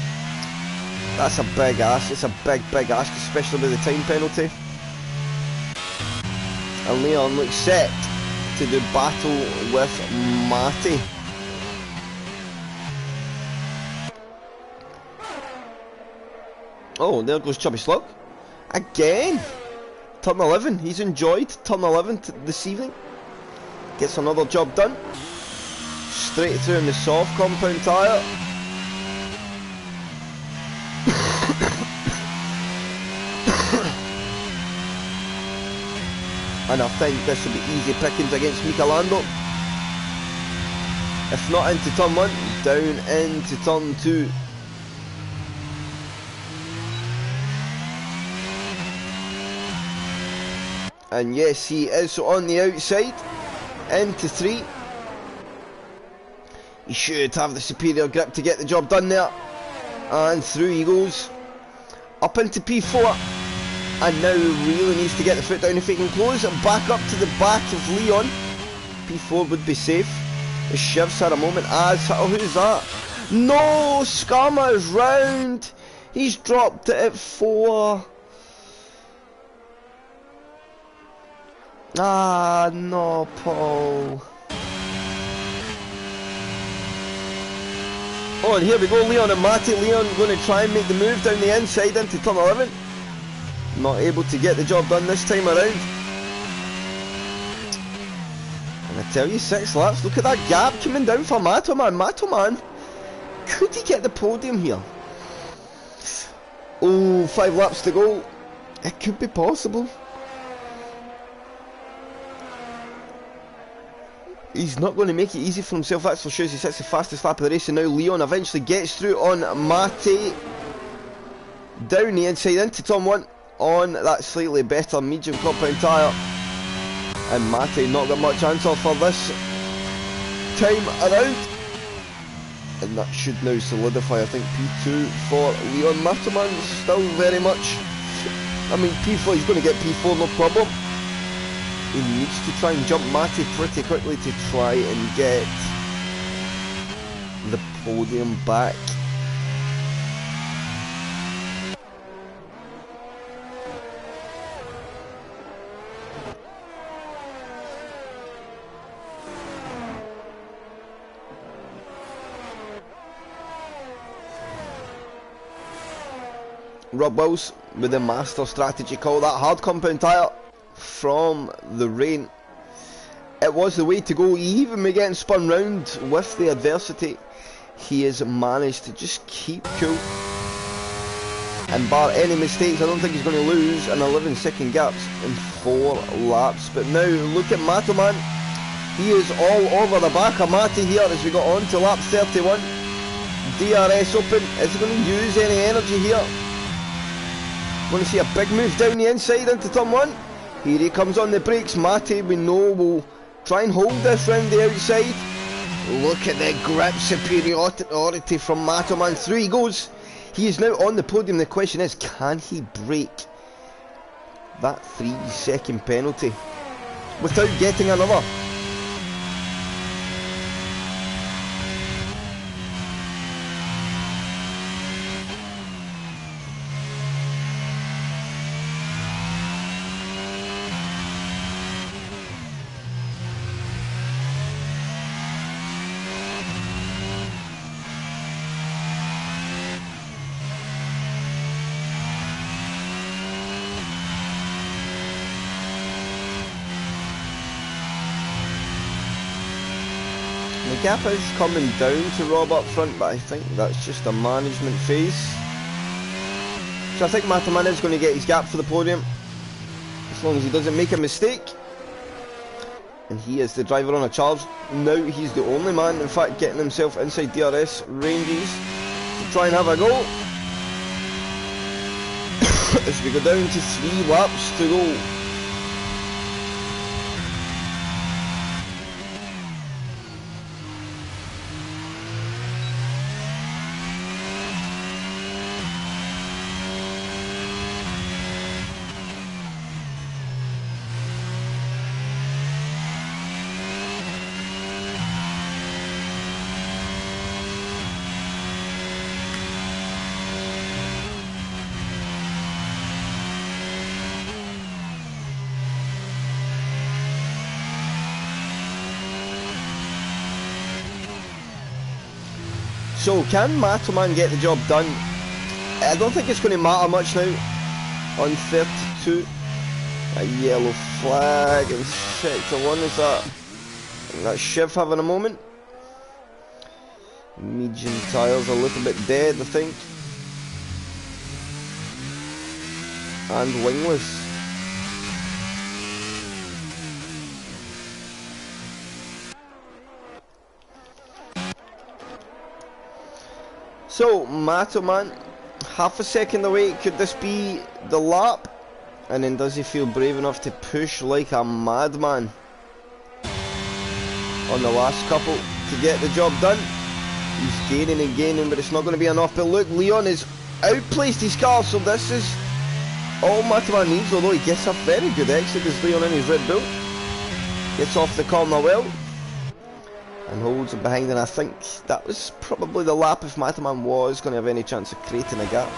that's a big ask. It's a big ask, especially with the time penalty. And Leon looks set to do battle with Matty. Oh, there goes Chubby Slug. Again! Turn 11. He's enjoyed turn 11 this evening. Gets another job done. Straight through in the soft compound tyre. And I think this will be easy pickings against Michelando. If not into turn 1, down into turn 2. And yes, he is on the outside, into 3. He should have the superior grip to get the job done there. And through he goes, up into P4. And now really needs to get the foot down if he can close it back up to the back of Leon. P4 would be safe. The Shiv's had a moment as, oh, who's that? No, Skama is round. He's dropped it at 4. Ah, no, Paul. Oh, and here we go, Leon and Matty. Leon going to try and make the move down the inside into turn 11. Not able to get the job done this time around. And I tell you, 6 laps, look at that gap coming down for Matoman. Matoman, could he get the podium here? Oh, 5 laps to go. It could be possible. He's not going to make it easy for himself, that's for sure. He sets the fastest lap of the race, and now Leon eventually gets through on Matty. Down the inside into turn 1 on that slightly better medium compound tyre. And Matty not got much answer for this time around. And that should now solidify, I think, P2 for Leon. Matoman still very much, I mean, P4, he's going to get P4 no problem. He needs to try and jump Matty pretty quickly to try and get the podium back. Rob Wills with the master strategy call, that hard compound tyre from the rain. It was the way to go. Even with getting spun round with the adversity, he has managed to just keep cool. And bar any mistakes, I don't think he's going to lose an 11-second gaps in 4 laps. But now look at Matoman. He is all over the back of Matty here as we got on to lap 31. DRS open. Is he going to use any energy here? Going to see a big move down the inside into turn 1. Here he comes on the brakes. Matty, we know, will try and hold this round the outside. Look at the grip superiority from Matoman. Through he goes. He is now on the podium. The question is, can he break that 3-second penalty without getting another? The gap is coming down to Rob up front, but I think that's just a management phase. So I think Mataman is going to get his gap for the podium, as long as he doesn't make a mistake. And he is the driver on a charge. Now he's the only man, in fact, getting himself inside DRS ranges to try and have a go. As we go down to 3 laps to go. So, can Matoman get the job done? I don't think it's going to matter much now. On 32. A yellow flag in sector 1, is that? I think that's Shiv having a moment. Medium tyres a little bit dead, I think. And wingless. So, Matoman, half a second away. Could this be the lap? And then does he feel brave enough to push like a madman on the last couple to get the job done? He's gaining and gaining, but it's not going to be enough. But look, Leon has outplaced his car, so this is all Matoman needs, although he gets a very good exit as Leon in his Red Bull. Gets off the corner well and holds it behind, and I think that was probably the lap. If Matoman was going to have any chance of creating a gap,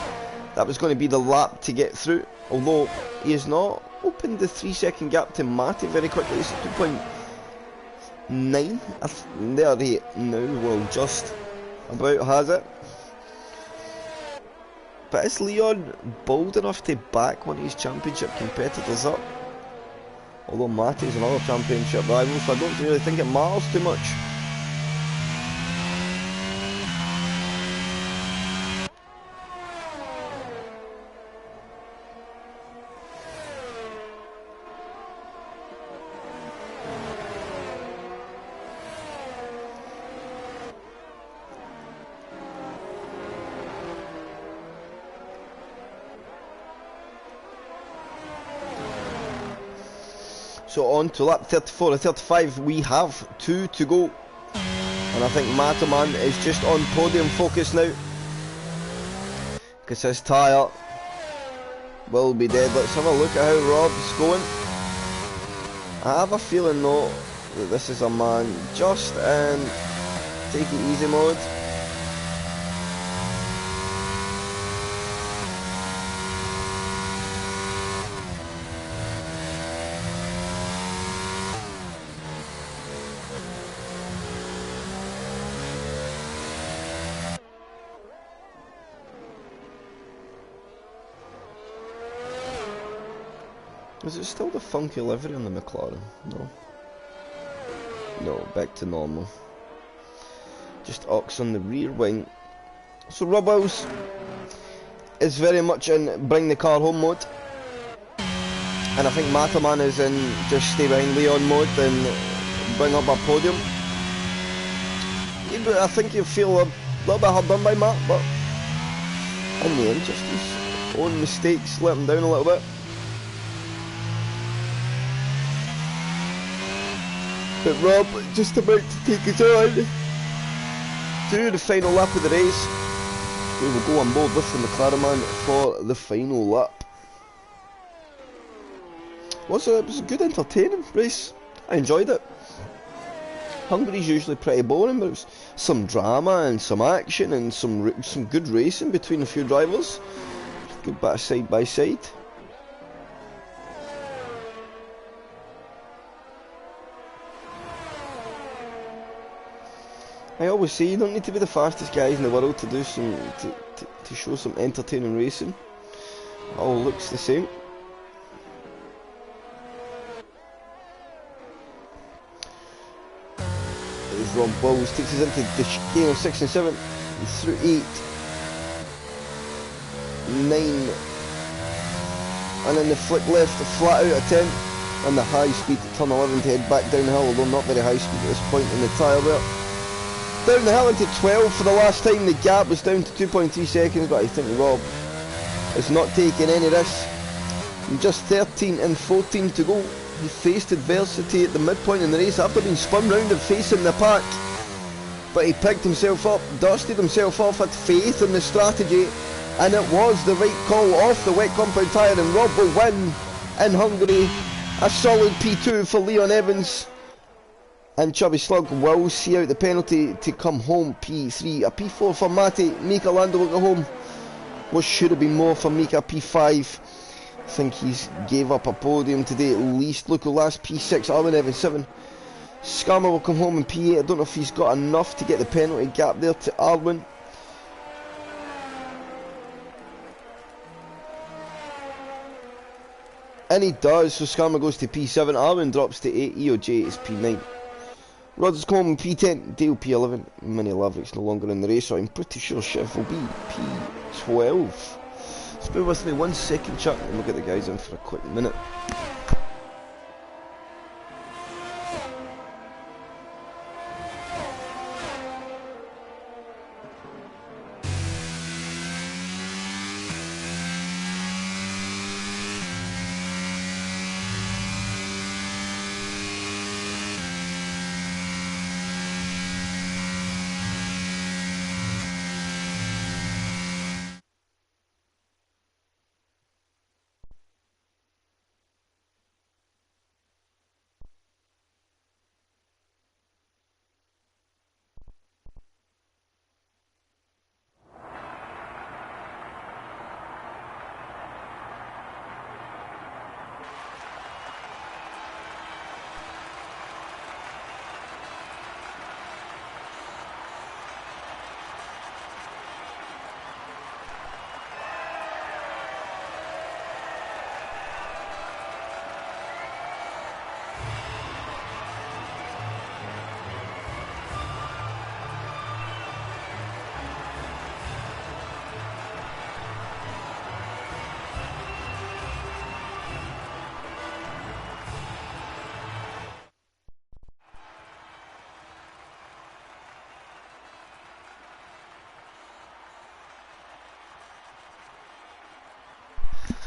that was going to be the lap to get through, although he has not opened the 3-second gap to Matty very quickly. It's 2.9. There he now, well, just about has it. But is Leon bold enough to back one of his championship competitors up? Although Matty's another championship rival, so I don't really think it matters too much. So on to lap 34 and 35, we have 2 to go. And I think Matoman is just on podium focus now, because his tyre will be dead. Let's have a look at how Rob's going. I have a feeling though that this is a man just in take it easy mode. Is it still the funky livery on the McLaren? No. No, back to normal. Just Ox on the rear wing. So Rubbles is very much in bring the car home mode. And I think Matoman is in just stay behind Leon mode and bring up a podium. Yeah, but I think you feel a little bit hard done by Matt, but in the end just his own mistakes let him down a little bit. But Rob just about to take us on to the final lap of the race. We will go on board with the McLaren man for the final lap. It was a good entertaining race. I enjoyed it. Hungary's usually pretty boring, but it was some drama and some action and some good racing between a few drivers. Good bit of side by side. I always say you don't need to be the fastest guys in the world to do some to show some entertaining racing. All looks the same. There's Rob Bowles takes us into the chicane of 6 and 7 through 8, 9, and then the flick left, flat out of 10, and the high speed to turn 11 to head back down the hill, although not very high speed at this point in the tyre wear. Down the hill into 12 for the last time. The gap was down to 2.3 seconds, but I think Rob is not taking any risks. And just 13 and 14 to go. He faced adversity at the midpoint in the race after being spun round and facing the pack. But he picked himself up, dusted himself off, had faith in the strategy, and it was the right call off the wet compound tyre, and Rob will win in Hungary. A solid P2 for Leon Evans. And Chubby Slug will see out the penalty to come home. P3, a P4 for Matty. Mika Lando will go home. What should have been more for Mika, P5. I think he's gave up a podium today at least. Look, last P6, Arwen Evans 7. Skarma will come home in P8. I don't know if he's got enough to get the penalty gap there to Arwen. And he does, so Skarma goes to P7, Arwen drops to 8, EOJ is P9. Rod's Common P10, Dale P11, Mini Laverick's no longer in the race, so I'm pretty sure Chef will be P12. So bear with me 1 second, chat, and we'll get the guys in for a quick minute.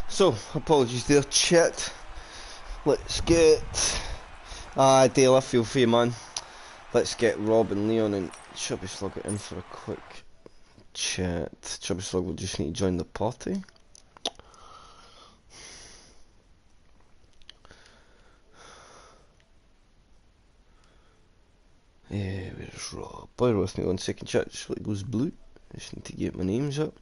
So, apologies there, chat. Let's get... Dale, I feel for you, man. Let's get Rob and Leon and Chubby Slug in for a quick chat. Chubby Slug will just need to join the party. Yeah, where's Rob? Bear with me 1 second, chat. Just like goes blue. I just need to get my names up.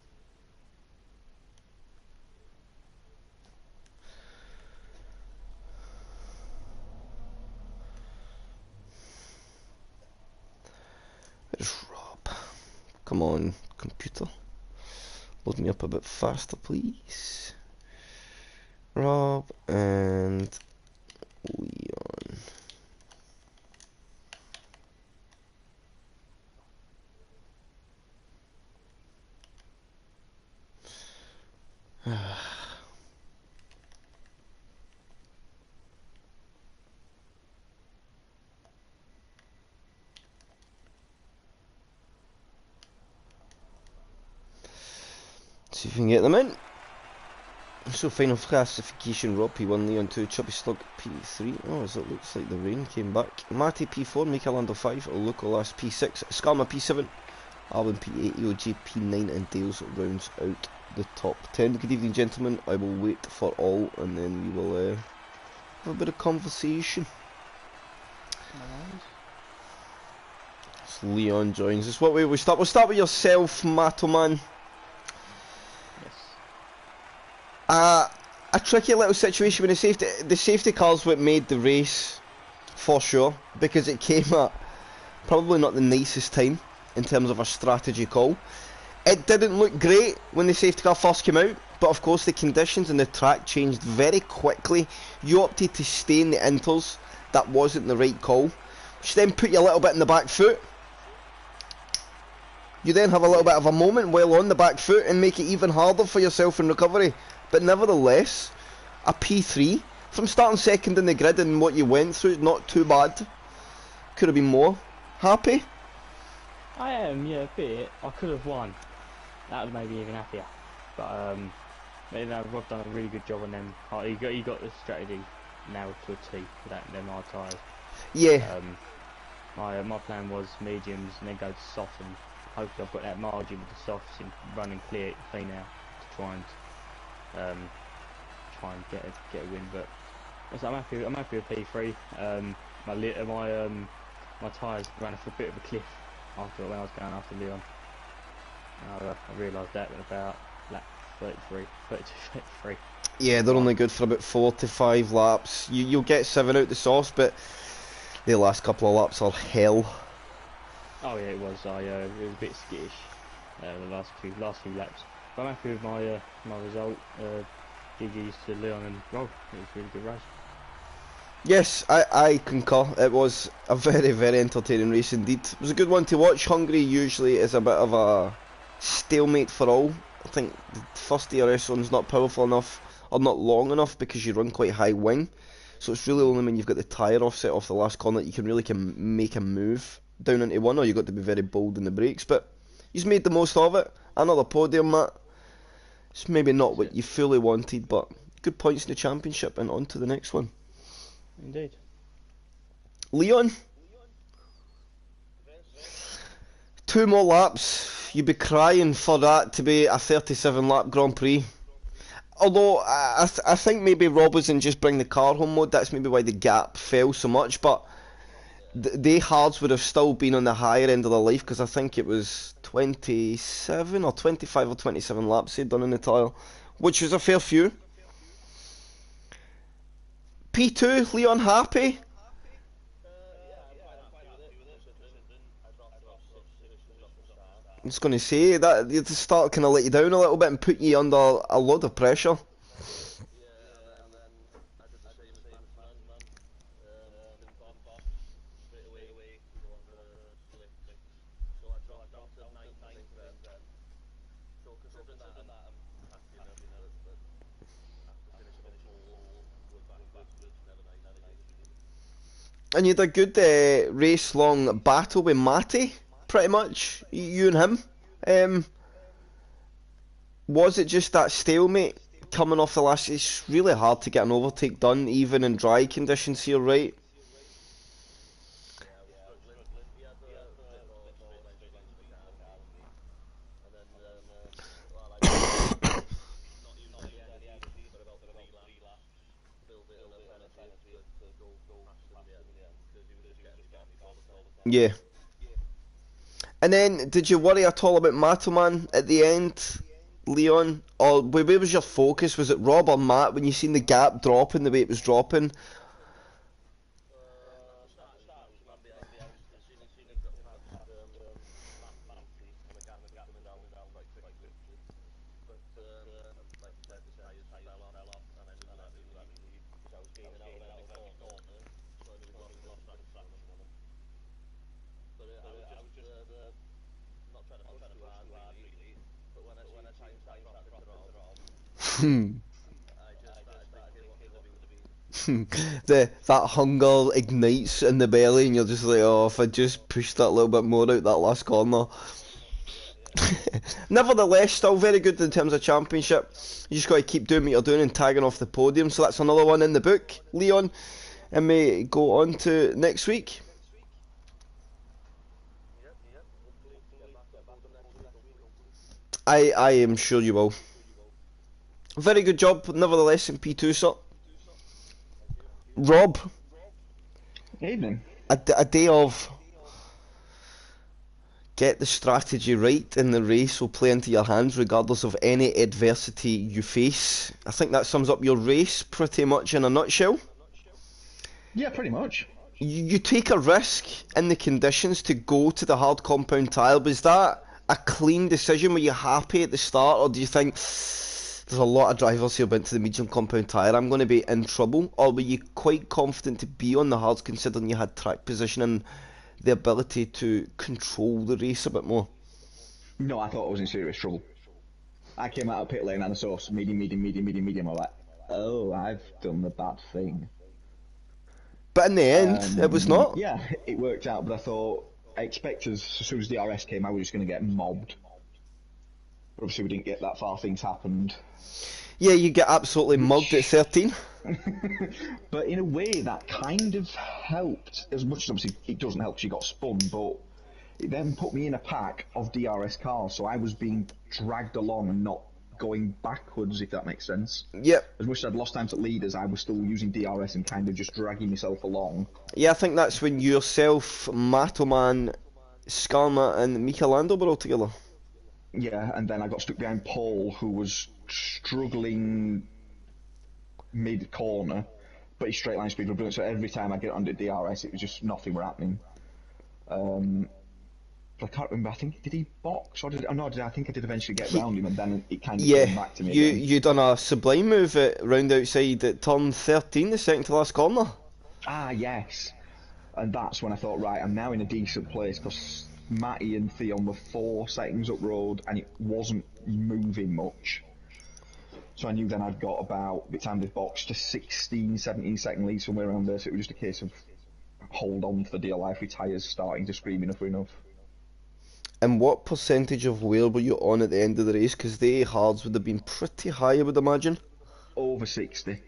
Where's Rob? Come on, computer. Load me up a bit faster, please. Rob and Leon. See if we can get them in. So final classification, Rob P1, Leon 2, Chubby Slug P3. Oh, as it looks like the rain came back. Matty P4, Michelando 5, Lucolas P6, Skarma P7, Alvin P8, EOJ P9, and Dales rounds out the top 10. Good evening, gentlemen. I will wait for all, and then we will have a bit of conversation. As Leon joins us. What way we start? We'll start with yourself, Matto man. A tricky little situation when the safety car's what made the race, for sure, because it came at probably not the nicest time in terms of a strategy call. It didn't look great when the safety car first came out, but of course the conditions and the track changed very quickly. You opted to stay in the inters. That wasn't the right call, which then put you a little bit in the back foot. You then have a little bit of a moment while on the back foot and make it even harder for yourself in recovery. But nevertheless, a P3 from starting second in the grid and what you went through, not too bad. Could have been more. Happy? I am, yeah, a bit. I could have won. That would make me even happier. But you know, Rob done a really good job on them. He got the strategy nailed to a T with them hard tyres. Yeah. My plan was mediums and then go to soft, and hopefully I've got that margin with the softs in running clean now to try and get a win. But I'm happy with P3. My tyres ran off a bit of a cliff when I was going after Leon. I realised that at about lap 32, 33. Yeah, they're only good for about 4 to 5 laps. You'll get 7 out the sauce, but the last couple of laps are hell. Oh yeah, it was. It was a bit skittish the last few laps. But I'm happy with my result. GG's to Leon and Rob. It was a really good race. Yes, I concur. It was a very, very entertaining race indeed. It was a good one to watch. Hungary usually is a bit of a stalemate for all. I think the first DRS one's not powerful enough or not long enough because you run quite high wing. So it's really only when you've got the tyre offset off the last corner that you can really make a move down into one, or you've got to be very bold in the brakes. But he's made the most of it. Another podium, Matt. It's maybe not what you fully wanted, but good points in the championship and on to the next one. Indeed. Leon, 2 more laps. You'd be crying for that to be a 37-lap Grand Prix. Although I think maybe Rob was in just bring the car home mode. That's maybe why the gap fell so much. But they hards would have still been on the higher end of the life because I think it was 27 or 25 or 27 laps they'd done in the tile, which was a fair few. P2, Leon happy? I'm just going to say that the start kind of let you down a little bit and put you under a lot of pressure. And you had a good race-long battle with Matty, pretty much, you and him. Was it just that stalemate coming off the last? It's really hard to get an overtake done, even in dry conditions here, right? Yeah. And then, did you worry at all about Matoman at the end, Leon? Or where was your focus? Was it Rob or Matt when you seen the gap dropping the way it was dropping? That hunger ignites in the belly, and you're just like, oh, if I just pushed that little bit more out that last corner. Nevertheless, still very good in terms of championship. You just got to keep doing what you're doing and tagging off the podium. So that's another one in the book, Leon. And may go on to next week. I am sure you will. Very good job, nevertheless, in P2, sir. Rob. Evening. A day of get the strategy right in the race will play into your hands regardless of any adversity you face. I think that sums up your race pretty much in a nutshell. Yeah, pretty much. You take a risk in the conditions to go to the hard compound tile. Was that a clean decision? Were you happy at the start, or do you think there's a lot of drivers who went to the medium compound tyre, I'm going to be in trouble? Or were you quite confident to be on the hards considering you had track position and the ability to control the race a bit more? No, I thought I was in serious trouble. I came out of pit lane and I saw medium. I was like, oh, I've done the bad thing. But in the end, it was not. Yeah, it worked out, but I expected as soon as DRS came, I was just going to get mobbed. But obviously we didn't get that far, things happened. Yeah, you get absolutely mugged at 13. But in a way, that kind of helped. As much as obviously it doesn't help because you got spun, but it then put me in a pack of DRS cars, so I was being dragged along and not going backwards, if that makes sense. Yep. As much as I'd lost time to leaders, I was still using DRS and kind of just dragging myself along. Yeah, I think that's when yourself, Matoman, Skarma and Michelando were all together. Yeah, and then I got stuck behind Paul, who was struggling mid-corner, but his straight line speed was brilliant, so every time I get under DRS, it was just nothing were happening. But I can't remember. I think did he box or did oh no? I think I did eventually get He, round him, and then it kind of yeah, came back to me you again. you done a sublime move at round outside at turn 13, the second to last corner. Ah, yes. And that's when I thought, right, I'm now in a decent place because Matty and Theon were 4 seconds up road and it wasn't moving much. So I knew then I'd got about, by the time they'd boxed, to 16, 17 second lead somewhere around there. So it was just a case of hold on for dear life with tyres starting to scream enough for enough. And what percentage of wear were you on at the end of the race? Because the hards would have been pretty high, I would imagine. Over 60.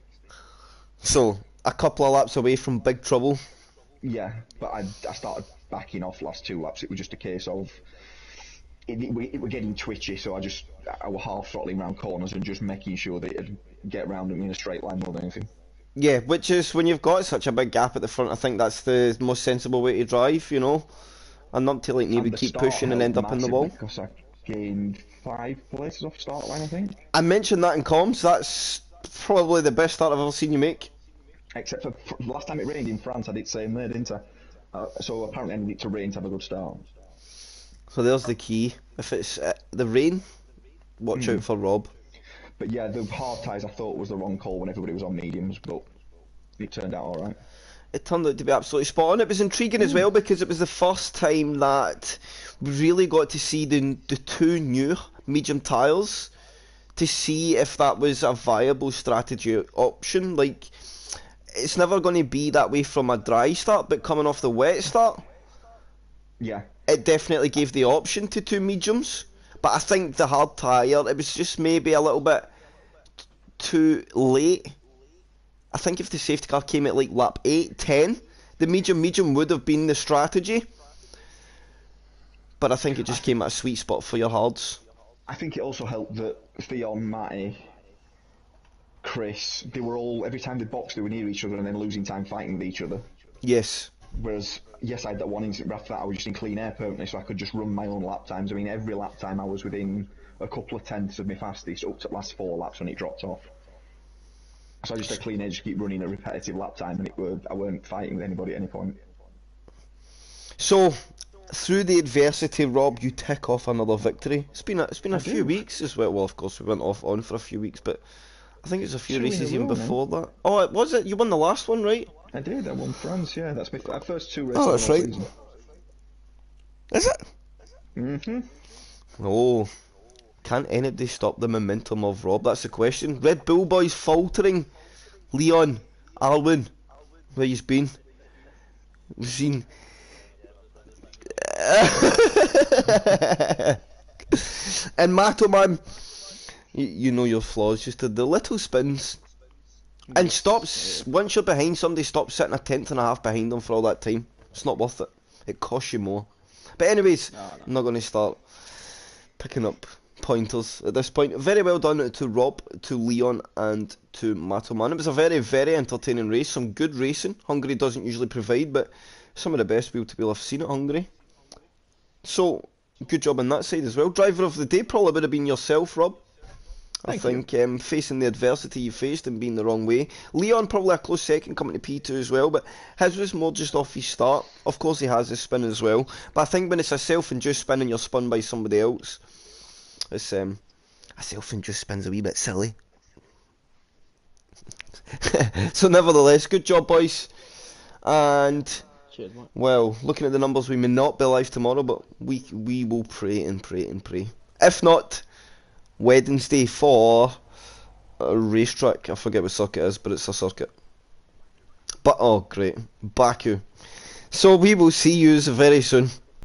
So, a couple of laps away from big trouble. Yeah, but I started backing off last 2 laps. It was just a case of it were getting twitchy, so I was half throttling around corners and just making sure that it'd get round me in a straight line more than anything. Yeah, which is when you've got such a big gap at the front, I think that's the most sensible way to drive, you know, and not to like maybe And the keep start pushing and helped end up in the massively wall. because I gained 5 places off start line, I think. I mentioned that in comms. That's probably the best start I've ever seen you make. Except for the last time it rained in France, I did same there, didn't I? So apparently I need to rain to have a good start. So there's the key. If it's the rain, watch out for Rob. But yeah, the hard tyres I thought was the wrong call when everybody was on mediums, but it turned out alright. It turned out to be absolutely spot on. It was intriguing as well because it was the first time that we really got to see the two new medium tyres to see if that was a viable strategy option. Like, it's never going to be that way from a dry start, but coming off the wet start, Yeah. it definitely gave the option to two mediums. But I think the hard tyre, it was just maybe a little bit too late. I think if the safety car came at like lap 8, 10, the medium would have been the strategy. But I think it just came at a sweet spot for your hards. I think it also helped that Theon, Matty, Chris, they were all, every time they boxed, they were near each other and then losing time fighting with each other. Yes. Whereas, yes, I had that one incident, but after that I was just in clean air permanently, so I could just run my own lap times. I mean, every lap time I was within a couple of tenths of my fastest, up to the last 4 laps when it dropped off. So I just had clean air, just keep running a repetitive lap time, and I weren't fighting with anybody at any point. So, through the adversity, Rob, you tick off another victory. It's been a few weeks as well. Well, of course, we went on for a few weeks, but I think it was a few races even before that. Oh, it was it? You won the last one, right? I did. I won France. Yeah, that's my first 2 races. Oh, that's right. Season. Is it? Mm-hmm. Oh, can't anybody stop the momentum of Rob? That's the question. Red Bull boys faltering. Leon, Alwyn, where you've been? We've seen. And Mato man, you know your flaws. Just the little spins, and stops once you're behind somebody. Stop sitting a tenth and a half behind them for all that time. It's not worth it. It costs you more. But anyways, I'm not going to start picking up pointers at this point. Very well done to Rob, to Leon, and to Matoman. It was a very, very entertaining race. Some good racing. Hungary doesn't usually provide, but some of the best wheel-to-wheel I've seen at Hungary. So, good job on that side as well. Driver of the day probably would have been yourself, Rob. I think facing the adversity you faced and being the wrong way. Leon probably a close second, coming to P2 as well, but his was more just off his start. Of course he has his spin as well, but I think when it's a self-induced spin and you're spun by somebody else, it's a self-induced spin's a wee bit silly. So nevertheless, good job boys. And Cheers, mate. well, looking at the numbers, we may not be live tomorrow, but we will pray and pray and pray. If not, Wednesday for a racetrack. I forget what circuit it is, but it's a circuit. But oh great, Baku. So we will see you very soon.